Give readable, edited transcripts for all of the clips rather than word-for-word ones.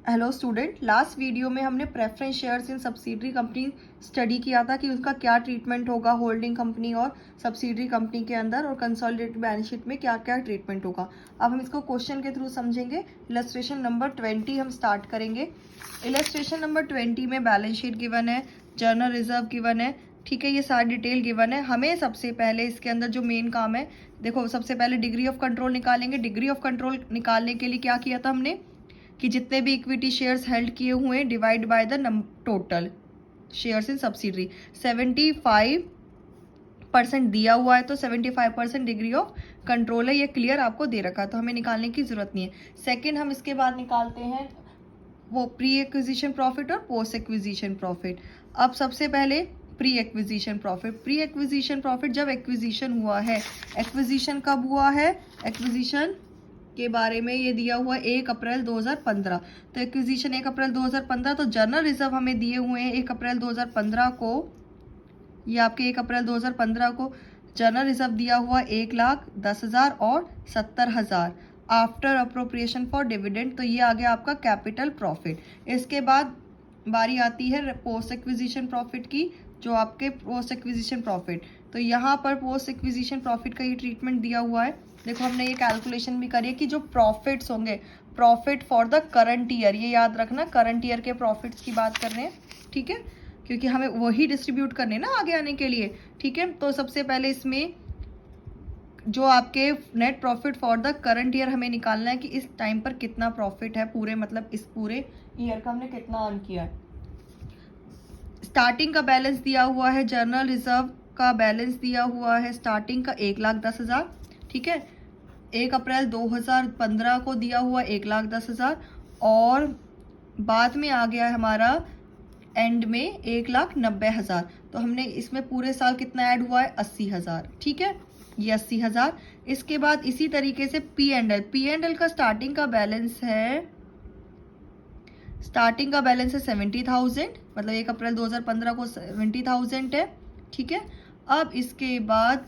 Hello student, last video में हमने preference shares in subsidiary company study किया था कि उसका क्या ट्रीटमेंट होगा होल्डिंग कंपनी और सब्सिडरी कंपनी के अंदर, और कंसोलिडेटेड बैलेंस शीट में क्या क्या ट्रीटमेंट होगा। अब हम इसको क्वेश्चन के थ्रू समझेंगे। इलस्ट्रेशन नंबर 20 हम स्टार्ट करेंगे। इलस्ट्रेशन नंबर 20 में बैलेंस शीट गिवन है, जर्नल रिजर्व गिवन है, ठीक है, ये सारी डिटेल गिवन है। हमें सबसे पहले इसके अंदर जो मेन काम है, देखो सबसे पहले डिग्री ऑफ कंट्रोल निकालेंगे। डिग्री ऑफ कंट्रोल निकालने के लिए क्या किया था हमने कि जितने भी इक्विटी शेयर्स हेल्ड किए हुए हैं divide by the total shares in subsidiary. 75% दिया हुआ है तो 75% डिग्री ऑफ कंट्रोल है, ये क्लियर आपको दे रखा है तो हमें निकालने की जरूरत नहीं है। सेकंड हम इसके बाद निकालते हैं वो प्री एक्विजिशन प्रॉफिट और पोस्ट एक्विजिशन प्रॉफिट। अब सबसे पहले pre acquisition profit. Pre acquisition profit जब एक्विजिशन हुआ है, एक्विजिशन कब हुआ है, एक्विजिशन के बारे में ये दिया हुआ 1 अप्रैल 2015। तो एक्विजिशन 1 अप्रैल 2015, तो जर्नल रिजर्व हमें दिए हुए हैं 1 अप्रैल 2015 को, ये आपके 1 अप्रैल 2015 को जर्नल रिजर्व दिया हुआ 1,10,000 और 70,000 आफ्टर अप्रोप्रिएशन फॉर डिविडेंड। तो ये आ गया आपका कैपिटल प्रॉफिट। इसके बाद बारी आती है पोस्ट एक्विजिशन प्रॉफिट की, जो आपके पोस्ट एक्विजिशन प्रॉफिट। तो यहाँ पर पोस्ट एक्विजिशन प्रॉफिट का ये ट्रीटमेंट दिया हुआ है। देखो हमने ये कैलकुलेशन भी करी है कि जो प्रॉफिट्स होंगे, profit for the current year, ये याद रखना करंट ईयर के प्रॉफिट्स की बात कर रहे हैं, ठीक है, क्योंकि हमें वही डिस्ट्रीब्यूट करने ना आगे आने के लिए, ठीक है। तो सबसे पहले इसमें जो आपके net profit for the current year हमें निकालना है कि इस टाइम पर कितना प्रॉफिट है, पूरे मतलब इस पूरे ईयर का हमने कितना अर्न किया है। स्टार्टिंग का बैलेंस दिया हुआ है, जर्नल रिजर्व का बैलेंस दिया हुआ है स्टार्टिंग का 1,10,000, ठीक है। 1 अप्रैल 2015 को दिया हुआ 1,10,000 और बाद में आ गया है हमारा एंड में 1,90,000। तो हमने इसमें पूरे साल कितना ऐड हुआ है, 80,000, ठीक है, ये 80,000। इसके बाद इसी तरीके से पी एंड एल का स्टार्टिंग का बैलेंस है, स्टार्टिंग का बैलेंस है 70,000, मतलब 1 अप्रैल 2015 को 70,000 है, ठीक है। अब इसके बाद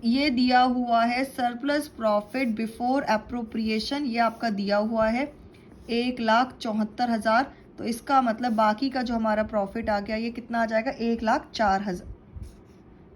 ये दिया हुआ है सरप्लस प्रॉफिट बिफोर अप्रोप्रिएशन, ये आपका दिया हुआ है 1,74,000। तो इसका मतलब बाकी का जो हमारा प्रॉफिट आ गया ये कितना आ जाएगा, 1,04,000,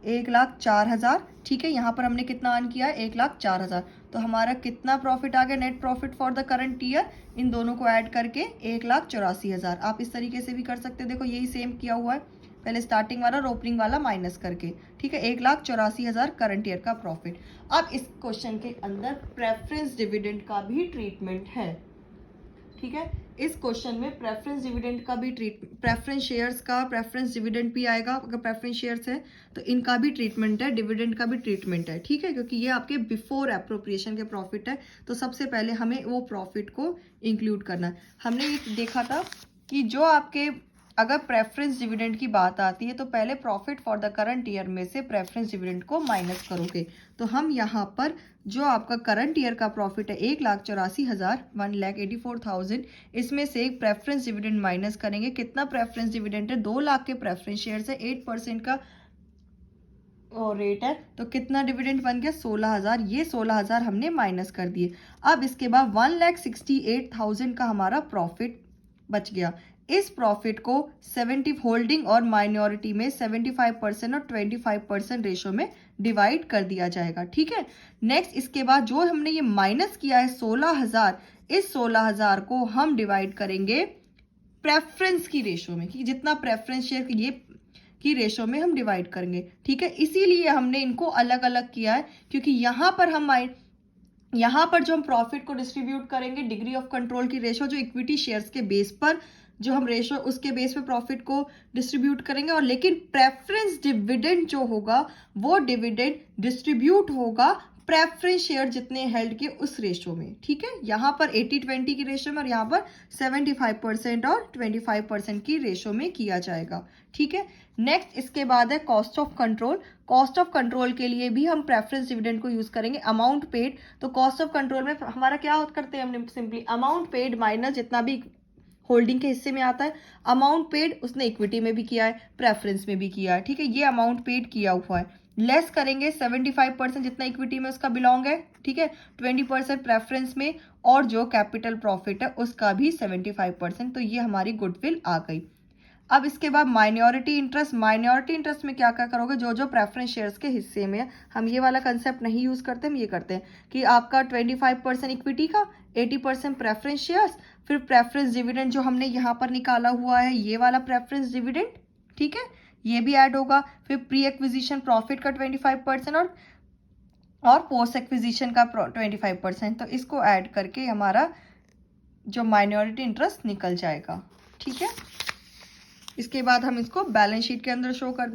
1,04,000, ठीक है। यहाँ पर हमने कितना अर्न किया है, 1,04,000। तो हमारा कितना प्रॉफिट आ गया, net profit for the current year, इन दोनों को ऐड करके 1,84,000। आप इस तरीके से भी कर सकते हैं, देखो यही सेम किया हुआ है, पहले स्टार्टिंग वाला और ओपनिंग वाला माइनस करके, ठीक है। 1,84,000 करंट ईयर का प्रॉफिट। अब इस क्वेश्चन के अंदर प्रेफरेंस डिविडेंड का भी ट्रीटमेंट है, ठीक है। इस क्वेश्चन में प्रेफरेंस डिविडेंड का भी प्रेफरेंस शेयर्स का प्रेफरेंस डिविडेंड भी आएगा। अगर प्रेफरेंस शेयर्स है तो इनका भी ट्रीटमेंट है, डिविडेंड का भी ट्रीटमेंट है, ठीक है, क्योंकि ये आपके बिफोर एप्रोप्रिएशन के प्रॉफिट है। तो सबसे पहले हमें वो प्रॉफिट को इंक्लूड करना है। हमने ये देखा था कि जो आपके अगर प्रेफरेंस डिविडेंड की बात आती है तो पहले profit for the current year में से प्रेफरेंस डिविडेंड को माइनस करोगे। तो हम यहाँ पर जो आपका करंट ईयर का प्रॉफिट है 1,84,000, 1,84,000, इसमें से एक प्रेफरेंस डिविडेंड माइनस करेंगे। कितना प्रेफरेंस डिविडेंड है, 2 लाख के प्रेफरेंस शेयर्स है, 8% का और रेट है, तो कितना डिविडेंड बन गया, 16,000। ये 16,000 हमने माइनस कर दिए। अब इसके बाद 1,68,000 का हमारा प्रॉफिट बच गया। इस प्रॉफिट को 70 होल्डिंग और माइनॉरिटी में 75% और 25% रेशो में डिवाइड कर दिया जाएगा, ठीक है। नेक्स्ट इसके बाद जो हमने ये माइनस किया है 16,000, इस 16,000 को हम डिवाइड करेंगे प्रेफरेंस की रेशो में, कि जितना प्रेफरेंस शेयर ये की रेशो में हम डिवाइड करेंगे, ठीक है। इसीलिए हमने इनको अलग अलग किया है, क्योंकि यहाँ पर जो हम प्रॉफिट को डिस्ट्रीब्यूट करेंगे डिग्री ऑफ कंट्रोल की रेशो, जो इक्विटी शेयर्स के बेस पर जो हम रेशो उसके बेस पे प्रॉफिट को डिस्ट्रीब्यूट करेंगे, और लेकिन प्रेफरेंस डिविडेंड जो होगा वो डिविडेंड डिस्ट्रीब्यूट होगा प्रेफरेंस शेयर जितने हेल्ड के उस रेशो में, ठीक है। यहाँ पर 80-20 की रेशो में और यहाँ पर 75% और 25% की रेशो में किया जाएगा, ठीक है। नेक्स्ट इसके बाद है cost of control. Cost of control के लिए भी हम प्रेफरेंस डिविडेंड को यूज करेंगे, अमाउंट पेड। तो कॉस्ट ऑफ कंट्रोल में हमारा क्या करते हैं, हमने सिंपली अमाउंट पेड माइनस जितना भी होल्डिंग के हिस्से में आता है, अमाउंट पेड उसने इक्विटी में भी किया है, प्रेफरेंस में भी किया है, ठीक है, ये अमाउंट पेड किया हुआ है। लेस करेंगे 75% जितना इक्विटी में उसका बिलोंग है, ठीक है, 20% प्रेफरेंस में, और जो कैपिटल प्रॉफिट है उसका भी 75%। तो ये हमारी गुडविल आ गई। अब इसके बाद माइनॉरिटी इंटरेस्ट। माइनॉरिटी इंटरेस्ट में क्या क्या करोगे, जो जो प्रेफरेंस शेयर्स के हिस्से में है, हम ये वाला कंसेप्ट नहीं यूज करते, हम ये करते हैं कि आपका 25% इक्विटी का, 80% प्रेफरेंस शेयर्स, फिर प्रेफरेंस डिविडेंड जो हमने यहाँ पर निकाला हुआ है, ये वाला प्रेफरेंस डिविडेंड, ठीक है, ये भी ऐड होगा। फिर प्री एक्विजिशन प्रॉफिट का 25% और पोस्ट एक्विजिशन का 25%। तो इसको ऐड करके हमारा जो माइनॉरिटी इंटरेस्ट निकल जाएगा, ठीक है। इसके बाद हम इसको बैलेंस शीट के अंदर शो कर